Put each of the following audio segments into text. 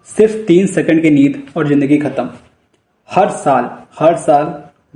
सिर्फ 3 सेकंड की नींद और जिंदगी खत्म। हर साल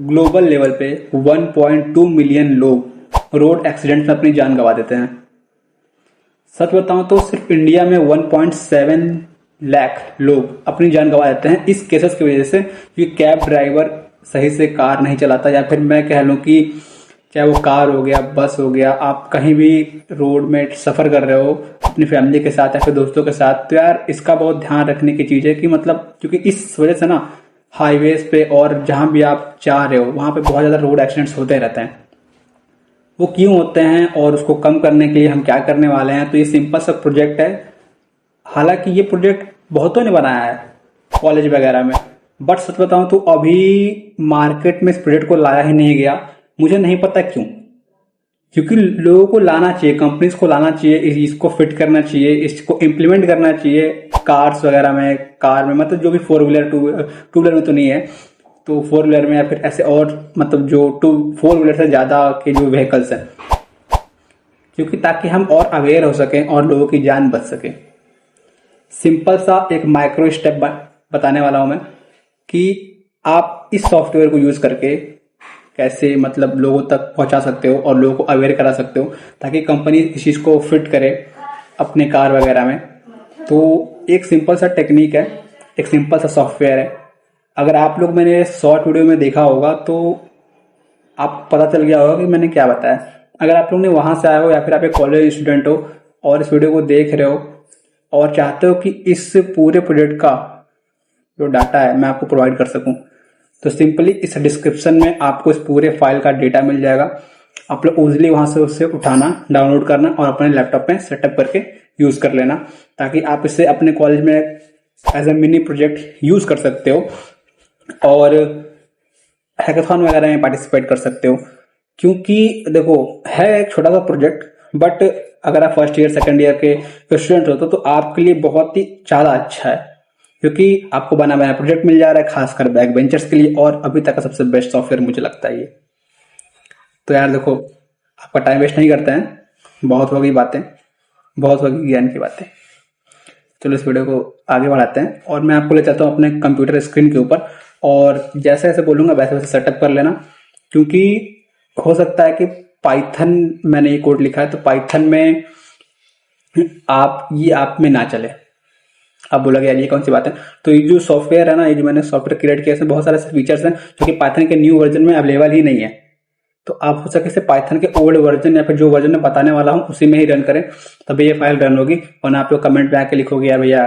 ग्लोबल लेवल पे 1.2 मिलियन लोग रोड एक्सीडेंट में अपनी जान गंवा देते हैं। सच बताऊं तो सिर्फ इंडिया में 1.7 लाख लोग अपनी जान गंवा देते हैं इस केसेस की वजह से कि कैब ड्राइवर सही से कार नहीं चलाता, या फिर मैं कह लूं कि चाहे वो कार हो गया, बस हो गया, आप कहीं भी रोड में सफर कर रहे हो अपनी फैमिली के साथ या फिर दोस्तों के साथ, तो यार इसका बहुत ध्यान रखने की चीज है कि मतलब क्योंकि इस वजह से ना हाईवेज पे और जहां भी आप जा रहे हो वहां पे बहुत ज्यादा रोड एक्सीडेंट्स होते रहते हैं। वो क्यों होते हैं और उसको कम करने के लिए हम क्या करने वाले हैं, तो ये सिंपल सा प्रोजेक्ट है। हालांकि ये प्रोजेक्ट बहुतों ने बनाया है कॉलेज वगैरह में, बट सच बताऊं तो अभी मार्केट में इस प्रोजेक्ट को लाया ही नहीं गया। मुझे नहीं पता क्यों, क्योंकि लोगों को लाना चाहिए, कंपनीज को लाना चाहिए, इसको फिट करना चाहिए, इसको इम्प्लीमेंट करना चाहिए कार्स वगैरह में, कार में, मतलब जो भी फोर व्हीलर टू व्हीलर में तो नहीं है, तो फोर व्हीलर में या फिर ऐसे और मतलब जो फोर व्हीलर से ज्यादा के जो व्हीकल्स हैं, क्योंकि ताकि हम और अवेयर हो सकें और लोगों की जान बच सके। सिंपल सा एक माइक्रो स्टेप बताने वाला हूं मैं कि आप इस सॉफ्टवेयर को यूज करके कैसे मतलब लोगों तक पहुंचा सकते हो और लोगों को अवेयर करा सकते हो ताकि कंपनी इस चीज को फिट करे अपने कार वगैरह में। तो एक सिंपल सा टेक्निक है, एक सिंपल सा सॉफ्टवेयर है। अगर आप लोग मैंने शॉर्ट वीडियो में देखा होगा तो आप पता चल गया होगा कि मैंने क्या बताया। अगर आप लोग ने वहां से आए हो या फिर आप एक कॉलेज स्टूडेंट हो और इस वीडियो को देख रहे हो और चाहते हो कि इस पूरे प्रोजेक्ट का जो डाटा है मैं आपको प्रोवाइड कर सकूं, तो सिंपली इस डिस्क्रिप्शन में आपको इस पूरे फाइल का डेटा मिल जाएगा। आप लोग इजिली वहां से उससे उठाना, डाउनलोड करना और अपने लैपटॉप में सेटअप करके यूज कर लेना, ताकि आप इसे अपने कॉलेज में as a mini project use कर सकते हो और हैकाथॉन वगैरह में पार्टिसिपेट कर सकते हो। क्योंकि देखो है एक छोटा सा प्रोजेक्ट, बट अगर आप फर्स्ट ईयर सेकेंड ईयर के स्टूडेंट हो तो आपके लिए बहुत ही ज्यादा अच्छा है, क्योंकि आपको बना बनाया प्रोजेक्ट मिल जा रहा है खासकर बैक बेंचर्स के लिए, और अभी तक का सबसे बेस्ट सॉफ्टवेयर मुझे लगता है ये। तो यार देखो, आपका टाइम वेस्ट नहीं करते हैं, बहुत हो गई बातें, बहुत हो गई ज्ञान की बातें। चलो इस वीडियो को आगे बढ़ाते हैं और मैं आपको ले चलता हूँ अपने कंप्यूटर स्क्रीन के ऊपर, और जैसे जैसे बोलूंगा वैसे वैसे सेटअप कर लेना, क्योंकि हो सकता है कि पाइथन मैंने ये कोड लिखा है तो पाइथन में आप में ना चले। आप बोलोगे यार ये कौन सी बात है, तो ये जो सॉफ्टवेयर है ना, ये जो मैंने सॉफ्टवेयर क्रिएट किया है, बहुत सारे फीचर्स हैं जो कि पाइथन के न्यू वर्जन में अवेलेबल ही नहीं है। तो आप हो सके से पाइथन के ओल्ड वर्जन या फिर जो वर्जन में बताने वाला हूँ उसी में ही रन करें, तभी ये फाइल रन होगी। और आप लोग कमेंट में आके लिखोगे यार भैया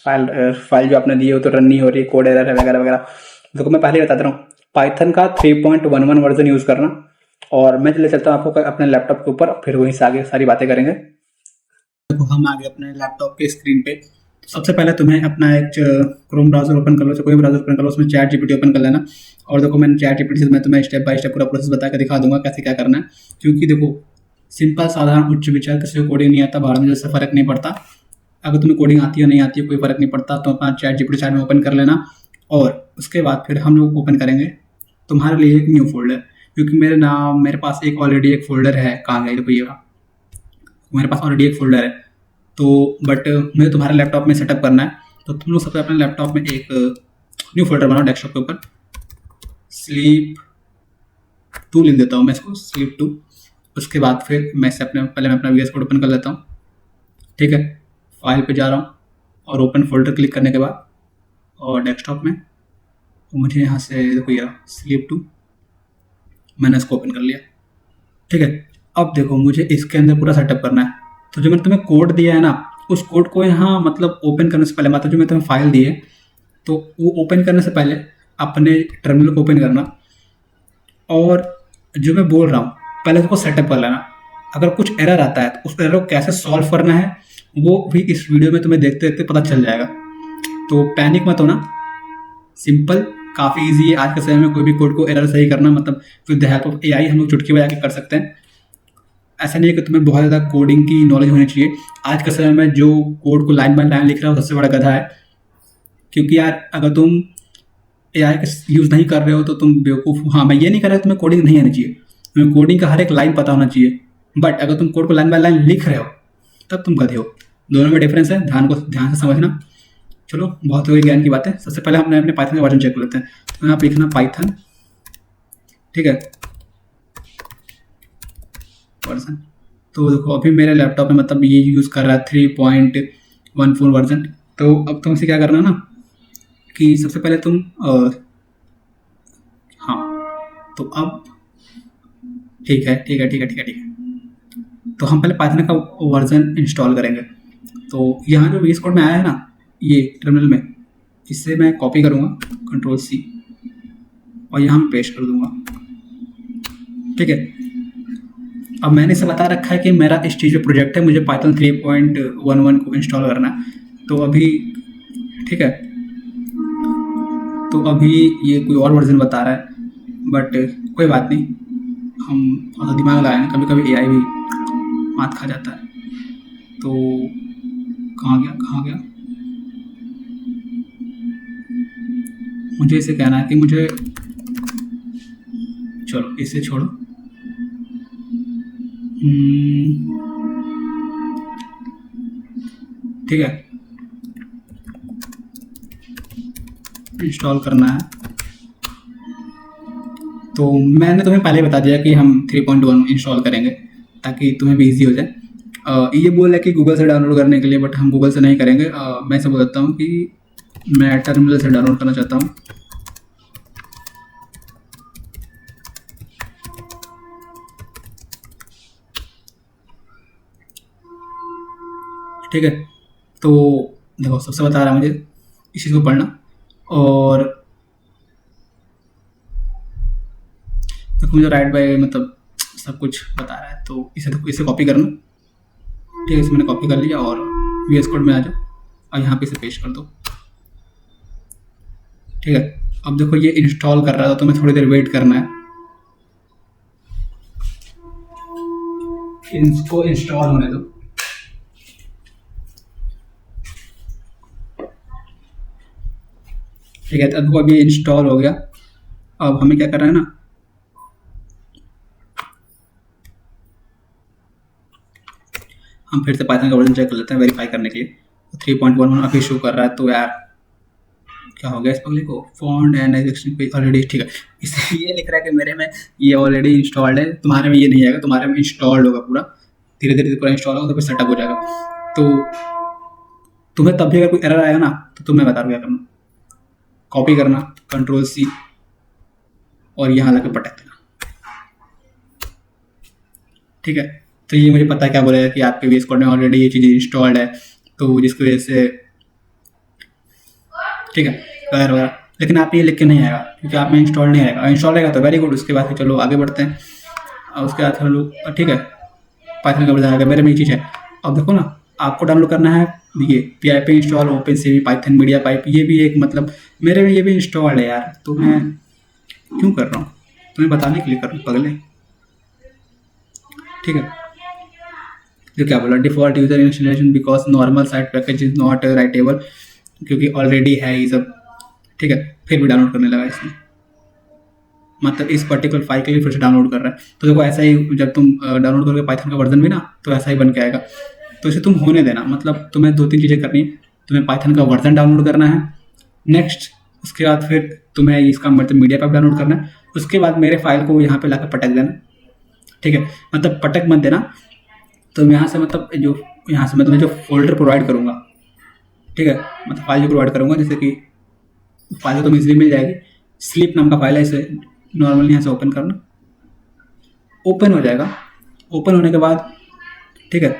फाइल जो आपने दी हो तो रन नहीं हो रही, कोड एरर है वगैरह वगैरह। देखो मैं पहले बताता हूँ, पाइथन का 3.11 वर्जन यूज करना, और मैं चले चलता हूँ आपको अपने लैपटॉप के ऊपर, फिर वहीं से आगे सारी बातें करेंगे। देखो हम आ गए अपने लैपटॉप के स्क्रीन पे। सबसे पहले तुम्हें अपना एक क्रोम ब्राउजर ओपन कर लो, कोई ब्राउजर ओपन कर लो, उसमें चैट जीपीटी ओपन कर लेना। और देखो मैंने चैट जीपीटी से मैं तुम्हें स्टेप बाय स्टेप पूरा प्रोसेस बता के दिखा दूंगा कैसे क्या करना है। क्योंकि देखो सिंपल साधारण उच्च विचार, किसी को कोडिंग नहीं आता बाहर में जैसे फर्क नहीं पड़ता। अगर तुम्हें कोडिंग आती है नहीं आती है कोई फर्क नहीं पड़ता, तो अपना चैट जीपीटी साइड में ओपन कर लेना। और उसके बाद फिर हम लोग ओपन करेंगे तुम्हारे लिए एक न्यू फोल्डर, क्योंकि मेरे पास एक ऑलरेडी एक फोल्डर है। कहाँ गई देखो, ये मेरे पास ऑलरेडी एक फोल्डर है, तो बट मुझे तुम्हारे लैपटॉप में सेटअप करना है। तो तुम लोग सबसे अपने लैपटॉप में एक न्यू फोल्डर बनाओ डेस्कटॉप के ऊपर। स्लीप 2 लिख देता हूँ मैं इसको, स्लीप 2। उसके बाद फिर मैं इसे पहले मैं अपना वीएस कोड ओपन कर लेता हूँ। ठीक है, फाइल पे जा रहा हूँ और ओपन फोल्डर क्लिक करने के बाद और डेस्कटॉप में मुझे यहाँ से देखो ये स्लीप 2 मैंने इसको ओपन कर लिया। ठीक है, अब देखो मुझे इसके अंदर पूरा सेटअप करना है। तो जो मैंने तुम्हें कोड दिया है ना, उस कोड को यहाँ मतलब ओपन करने से पहले, मतलब जो मैं तुम्हें फाइल दी है तो वो ओपन करने से पहले अपने टर्मिनल को ओपन करना, और जो मैं बोल रहा हूँ पहले उसको सेटअप कर लेना। अगर कुछ एरर आता है तो उस एरर को कैसे सॉल्व करना है वो भी इस वीडियो में तुम्हें देखते देखते पता चल जाएगा। तो पैनिक मत होना, सिंपल काफ़ी ईजी है। आज के समय में कोई भी कोड को एरर सही करना मतलब with the help of AI हम लोग चुटकी बजा के कर सकते हैं। ऐसा नहीं है कि तुम्हें बहुत ज़्यादा कोडिंग की नॉलेज होनी चाहिए। आज के समय में जो कोड को लाइन बाय लाइन लिख रहा है वो सबसे बड़ा गधा है, क्योंकि यार अगर तुम एआई का यूज़ नहीं कर रहे हो तो तुम बेवकूफ़। हाँ, मैं ये नहीं कर रहा तुम्हें कोडिंग नहीं आनी चाहिए, तुम्हें कोडिंग का हर एक लाइन पता होना चाहिए, बट अगर तुम कोड को लाइन बाय लाइन लिख रहे हो तब तुम गधे हो। दोनों में डिफरेंस है, ध्यान से समझना। चलो बहुत हो गई ज्ञान की बातें। सबसे पहले हमने अपने पाइथन का वर्जन चेक कर लेते हैं। तो यहाँ पे लिखना पाइथन, ठीक है, वर्जन। तो देखो अभी मेरे लैपटॉप में मतलब ये यूज़ कर रहा है 3.14 वर्जन। तो अब तुमसे क्या करना ना कि सबसे पहले तुम हाँ, तो अब ठीक है ठीक है ठीक है ठीक है ठीक है। तो हम पहले पाइथन का वर्जन इंस्टॉल करेंगे। तो यहाँ जो VS कोड में आया है ना, ये टर्मिनल में, इससे मैं कॉपी करूँगा Ctrl+C और यहाँ मैं पेस्ट कर दूंगा, ठीक है। अब मैंने इसे बता रखा है कि मेरा इस चीज़ पे प्रोजेक्ट है, मुझे पाइथन 3.11 को इंस्टॉल करना है। तो अभी ठीक है, तो अभी ये कोई और वर्जन बता रहा है, बट कोई बात नहीं, हम थोड़ा दिमाग लगाएंगे, कभी कभी AI भी मात खा जाता है। तो कहाँ गया, मुझे इसे कहना है कि मुझे, चलो इसे छोड़ो, ठीक है, इंस्टॉल करना है। तो मैंने तुम्हें पहले बता दिया कि हम 3.1 इंस्टॉल करेंगे ताकि तुम्हें भी ईजी हो जाए। ये बोल है कि गूगल से डाउनलोड करने के लिए, बट हम गूगल से नहीं करेंगे। मैं इसे बोल देता हूँ कि मैं टर्मिनल से डाउनलोड करना चाहता हूँ। ठीक है, तो देखो सबसे बता रहा है मुझे इस चीज़ को पढ़ना, और देखो मुझे राइट बाय मतलब सब कुछ बता रहा है। तो इसे कॉपी करना, ठीक है, इसे मैंने कॉपी कर लिया और VS कोड में आ जाओ और यहाँ पे इसे पेस्ट कर दो, ठीक है। अब देखो ये इंस्टॉल कर रहा था, तो तुम्हें थोड़ी देर वेट करना है, इसको इंस्टॉल होने दो। ठीक है, तो देखो अभी इंस्टॉल हो गया। अब हमें क्या करना है ना, हम फिर से पाइथन का वर्जन चेक कर लेते हैं वेरीफाई करने के लिए। तो 3.11 अभी शो कर रहा है। तो यार क्या हो गया इस पगले को, font and existing page already, ठीक है। इसलिए ये लिख रहा है कि मेरे में ये ऑलरेडी इंस्टॉल्ड है, तुम्हारे में ये नहीं आएगा, तुम्हारे में इंस्टॉल्ड होगा पूरा, धीरे धीरे पूरा इंस्टॉल होगा तो फिर सेटअप हो जाएगा। तो तुम्हें तब भी अगर कोई एरर आएगा ना, तो तुम्हें बता दूँ क्या करना, कॉपी करना Ctrl+C और यहाँ लाके पटक देना, ठीक है। तो ये मुझे पता है क्या बोलेगा कि आपके VS कोड में ऑलरेडी ये चीज़ इंस्टॉल्ड है, तो जिसकी वजह से, ठीक है, वगैरह वगैरह। लेकिन आप ये लिख के नहीं आएगा क्योंकि आप में इंस्टॉल नहीं आएगा। इंस्टॉल रहेगा तो वेरी गुड, उसके बाद चलो आगे बढ़ते हैं। और उसके बाद हम लोग, ठीक है, पाइथन का वर्जन आएगा, मेरे में ये चीज़ है। अब देखो ना, आपको डाउनलोड करना है ये PIP install OpenCV Python media pipe, ये भी एक मतलब मेरे में ये भी इंस्टॉल्ड है यार। तो मैं क्यों कर रहा हूँ, तुम्हें बताने के लिए कर रहा हूँ पगले, ठीक है। जो क्या बोला, default user installation because normal site package is not writable, क्योंकि ऑलरेडी है ये सब, ठीक है। फिर भी डाउनलोड करने लगा इसमें, मतलब इस पर्टिकुलर फाइल के लिए फिर से डाउनलोड कर रहा है। तो देखो ऐसा ही जब तुम डाउनलोड करोगे पाइथन का वर्जन भी ना, तो ऐसा ही बन के आएगा। तो इसे तुम होने देना, मतलब तुम्हें 2-3 चीज़ें करनी है। तुम्हें पाइथन का वर्जन डाउनलोड करना है, नेक्स्ट उसके बाद फिर तुम्हें इसका मतलब मीडिया पाइप डाउनलोड करना है। उसके बाद मेरे फाइल को यहाँ पे लाकर पटक देना, ठीक है, मतलब पटक मत देना। तो मैं यहाँ से मतलब जो यहाँ से मैं तुम्हें जो फोल्डर प्रोवाइड करूँगा, ठीक है, मतलब फाइल जो प्रोवाइड करूँगा, जैसे कि फाइल तो तुम्हें इजीली मिल जाएगी। स्लीप नाम का फाइल है, इसे नॉर्मली यहाँ से ओपन करना, ओपन हो जाएगा। ओपन होने के बाद, ठीक है,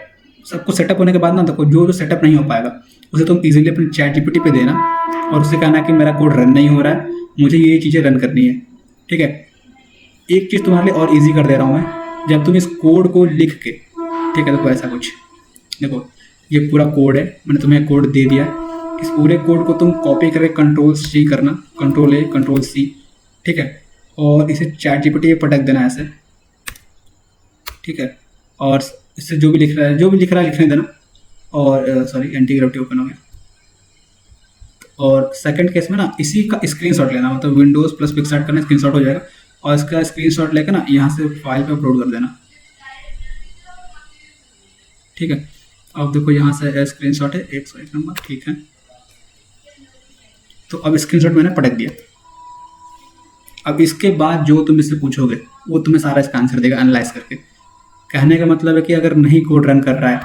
सब कुछ सेटअप होने के बाद ना, देखो जो सेटअप नहीं हो पाएगा उसे तुम इजीली अपने ChatGPT पे देना और उससे कहना कि मेरा कोड रन नहीं हो रहा है, मुझे ये चीज़ें रन करनी है, ठीक है। एक चीज़ तुम्हारे लिए और इजी कर दे रहा हूँ मैं, जब तुम इस कोड को लिख के, ठीक है, देखो ऐसा कुछ, देखो ये पूरा कोड है, मैंने तुम्हें कोड दे दिया है। इस पूरे कोड को तुम कॉपी करके Ctrl+C करना, Ctrl+A Ctrl+C, ठीक है, और इसे ChatGPT पे पटक देना ऐसे, ठीक है। और इससे जो भी लिख रहा है लिखने देना। और सॉरी, एंटी ग्रेविटी ओपन हो गया। और सेकंड केस में ना इसी का स्क्रीनशॉट लेना, मतलब विंडोज प्लस पिक्सआर्ट करना, स्क्रीनशॉट हो जाएगा। और इसका स्क्रीनशॉट लेकर ना यहाँ से फाइल पे अपलोड कर देना, ठीक है। अब देखो यहाँ से स्क्रीनशॉट है 101 नंबर, ठीक है। तो अब स्क्रीनशॉट मैंने पटक दिया। अब इसके बाद जो तुम इससे पूछोगे वो तुम्हें सारा इसका आंसर देगा एनालाइज करके। कहने का मतलब है कि अगर नहीं कोड रन कर रहा है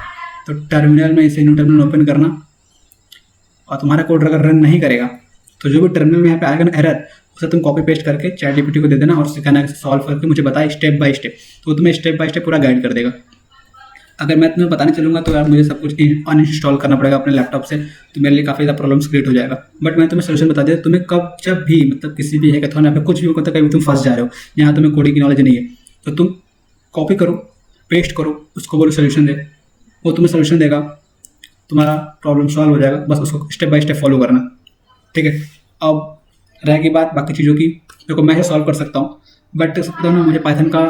तो टर्मिनल में इसे न्यू टर्मिनल ओपन करना, और तुम्हारा कोड अगर रन नहीं करेगा तो जो भी टर्मिनल में यहाँ पे आएगा ना एरर, उसे तुम कॉपी पेस्ट करके ChatGPT को दे देना और उससे कहना है सॉल्व करके मुझे बताए स्टेप बाय स्टेप, तो वो तुम्हें स्टेप बाय स्टेप पूरा गाइड कर देगा। अगर मैं तुम्हें बताने चलूँगा तो यार मुझे सब कुछ अनइंस्टॉल करना पड़ेगा अपने लैपटॉप से, तो मेरे लिए काफ़ी ज़्यादा प्रॉब्लम्स क्रिएट हो जाएगा। बट मैं तुम्हें सोल्यूशन बता दिया, तुम्हें कब जब भी मतलब किसी भी हैकाथॉन या फिर कुछ भी होता है, कभी तुम फंस जा रहे हो, यहाँ तुम्हें कोडिंग की नॉलेज नहीं है, तो तुम कॉपी करो, पेस्ट करो, उसको बोलो सोल्यूशन दे, वो तुम्हें सोल्यूशन देगा, तुम्हारा प्रॉब्लम सॉल्व हो जाएगा। बस उसको स्टेप बाय स्टेप फॉलो करना, ठीक है। अब रहेगी बात बाकी चीज़ों की, देखो मैं सॉल्व कर सकता हूँ, बट सकता हूँ ना, मुझे पाइथन का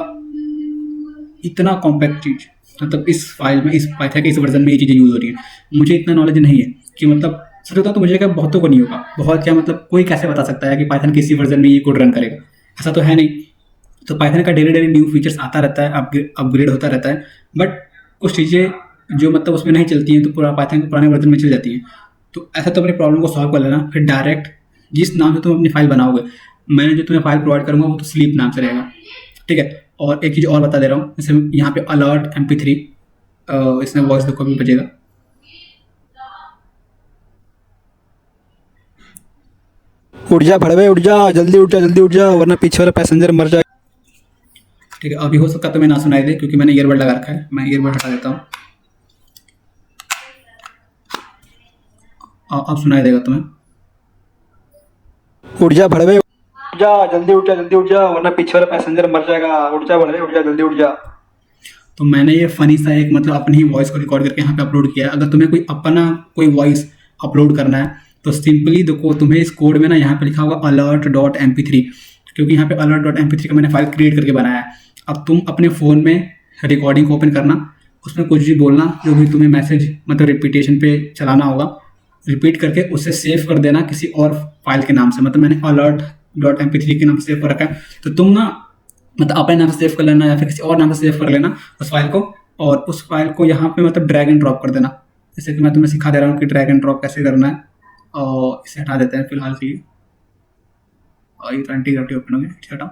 इतना कॉम्पैक्ट चीज़, मतलब इस फाइल में, इस पाइथन के इस वर्जन में ये चीज़ें यूज़ हो रही हैं, मुझे इतना नॉलेज नहीं है कि मतलब सच होता तो मुझे क्या बहुतों को नहीं होगा, बहुत क्या मतलब कोई कैसे बता सकता है कि पाइथन के इसी वर्जन में ये कोड रन करेगा, ऐसा तो है नहीं। तो पाइथन का डेली न्यू फीचर्स आता रहता है, अपग्रेड होता रहता है, बट कुछ चीज़ें जो मतलब उसमें नहीं चलती हैं तो पूरा पाइथन के पुराने वर्जन में चल जाती हैं। तो ऐसा तो अपनी प्रॉब्लम को सॉल्व कर लेना, फिर डायरेक्ट जिस नाम से तुम अपनी फाइल बनाओगे, मैंने जो तुम्हें फाइल प्रोवाइड करूँगा वो तो स्लीप नाम से रहेगा, ठीक है। और एक चीज़ और बता दे रहा हूँ, जैसे यहाँ पे अलर्ट MP3, इसमें वॉइस देखो भी बजेगा, उठ जा भड़वे उठ जा, जल्दी उठ जा वरना पीछे वाला पैसेंजर मर जाए। ठीक है। अभी हो सकता है तुम्हें ना सुनाई दे क्योंकि मैंने ईयरबड लगा रखा है, मैं ईयरबड हटा देता हूँ, अब सुनाई देगा तुम्हें। उठ जा भड़वे उठ जा, जल्दी उठ जा वरना पीछे वाला पैसेंजर मर जाएगा। उठ जा भड़वे उठ जा, जल्दी उठ जा। तो मैंने ये फनी सा एक मतलब अपनी ही वॉइस को रिकॉर्ड करके यहाँ पे अपलोड किया है। अगर तुम्हें कोई अपना कोई वॉइस अपलोड करना है तो सिंपली देखो, तुम्हें इस कोड में ना यहाँ पे लिखा होगा alert.mp3, क्योंकि यहाँ पे alert.mp3 का मैंने फाइल क्रिएट करके बनाया है। अब तुम अपने फ़ोन में रिकॉर्डिंग को ओपन करना, उसमें कुछ भी बोलना जो भी तुम्हें मैसेज मतलब रिपीटेशन पे चलाना होगा, रिपीट करके उसे सेव कर देना किसी और फाइल के नाम से, मतलब मैंने alert.mp3 के नाम से सेव कर रखा है, तो तुम ना मतलब अपने नाम से सेव कर लेना या फिर किसी और नाम से सेव कर लेना उस फाइल को, और उस फाइल को यहाँ पे मतलब ड्रैग एंड ड्रॉप कर देना, जैसे कि मैं तुम्हें सिखा दे रहा हूँ कि ड्रैग एंड ड्रॉप कैसे करना है। और इसे हटा देते हैं फिलहाल के लिए, और ये तो एंटी-ग्रेविटी ओपन हो गया, इसे हटाओ।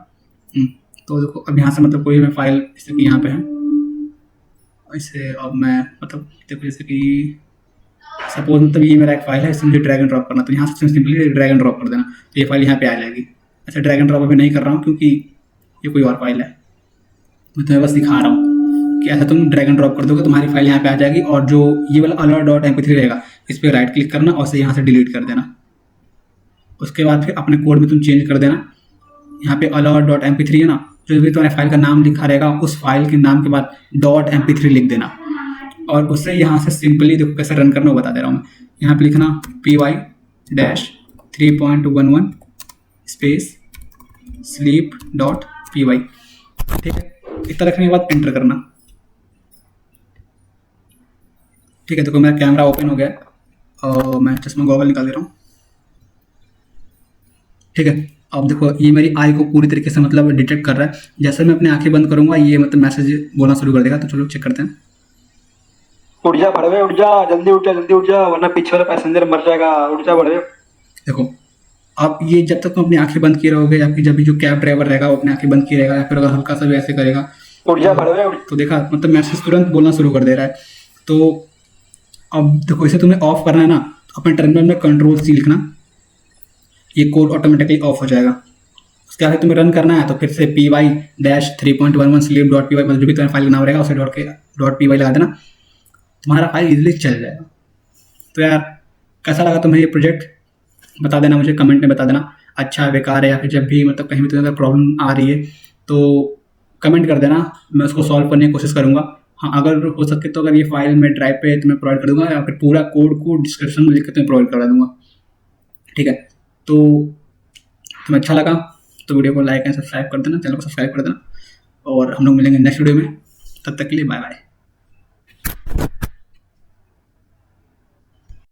तो देखो अब यहाँ से मतलब कोई मैं फाइल जैसे कि यहाँ पे है, इसे अब मैं मतलब देखो जैसे कि सपोज मतलब ये मेरा एक फाइल है, इसे मुझे ड्रैग एंड ड्रॉप करना, तो यहाँ से सिंपली ड्रैग एंड ड्रॉप कर देना, तो ये फाइल यहाँ पे आ जाएगी। अच्छा, ड्रैग एंड ड्रॉप अभी नहीं कर रहा हूँ क्योंकि ये कोई और फाइल है, मैं तुम्हें बस दिखा रहा हूँ कि ऐसा तुम ड्रैग एंड ड्रॉप कर दोगे, तुम्हारी फाइल यहाँ पे आ जाएगी, और जो ये वाला alert.mp3 रहेगा इस पर राइट क्लिक करना और इसे यहाँ से डिलीट कर देना। उसके बाद फिर अपने कोड में तुम चेंज कर देना, यहाँ पे alert.mp3 है ना, जो भी तुम्हारे फाइल का नाम लिखा रहेगा उस फाइल के नाम के बाद .mp3 लिख देना, और उससे यहाँ से सिंपली देखो कैसे रन करना वो बता दे रहा हूँ मैं। यहाँ पे लिखना py-3.11 स्पेस sleep.py, ठीक है। इतना रखने के बाद एंटर करना, ठीक है। देखो मेरा कैमरा ओपन हो गया और मैं चश्मा गॉगल निकाल दे रहा हूँ, ठीक है। अब देखो ये मेरी आई को पूरी तरीके से मतलब डिटेक्ट कर रहा है, जैसे मैं अपनी आंखें बंद करूंगा ये मतलब मैसेज बोलना शुरू कर देगा। तो चलो चेक करते हैं। उठ जा भड़वे उठ जा, जल्दी उठ जा वरना पीछे वाला पैसेंजर मर जाएगा। उठ जा भड़वे। देखो अब ये जब तक तुम अपनी आंखें बंद किए रहोगे, या फिर जब भी जो कैब ड्राइवर रहेगा वो अपनी आंखें बंद किए रहेगा, या फिर अगर हल्का सा भी ऐसे करेगा उठ जा भड़वे तो देखा मतलब मैसेज तुरंत बोलना शुरू कर दे रहा है। तो अब देखो इसे तुम्हें ऑफ करना है ना, तो अपने टर्मिनल में Ctrl+C लिखना, ये कोड ऑटोमेटिकली ऑफ हो जाएगा। उसके बाद तुम्हें रन करना है तो फिर से py-3.11 sleep.py मतलब जो भी तुम्हारा फाइल का नाम रहेगा उसे .py लगा देना, तुम्हारा फाइल इजीली चल जाएगा। तो यार कैसा लगा तुम्हें ये प्रोजेक्ट, बता देना मुझे, कमेंट में बता देना अच्छा है बेकार है, या फिर जब भी मतलब कहीं भी तुम्हें अगर प्रॉब्लम आ रही है तो कमेंट कर देना, मैं उसको सॉल्व करने की कोशिश करूँगा। हाँ अगर हो सके तो अगर ये फाइल मैं ड्राइव पे तुम्हें प्रोवाइड कर दूँगा, या फिर पूरा कोड को डिस्क्रिप्शन में लिख के तुम्हें प्रोवाइड करा दूँगा, ठीक है। तो तुम्हें अच्छा लगा तो वीडियो को लाइक एंड सब्सक्राइब कर देना, चैनल को सब्सक्राइब कर देना, और हम लोग मिलेंगे नेक्स्ट वीडियो में। तब तक के लिए बाय बाय।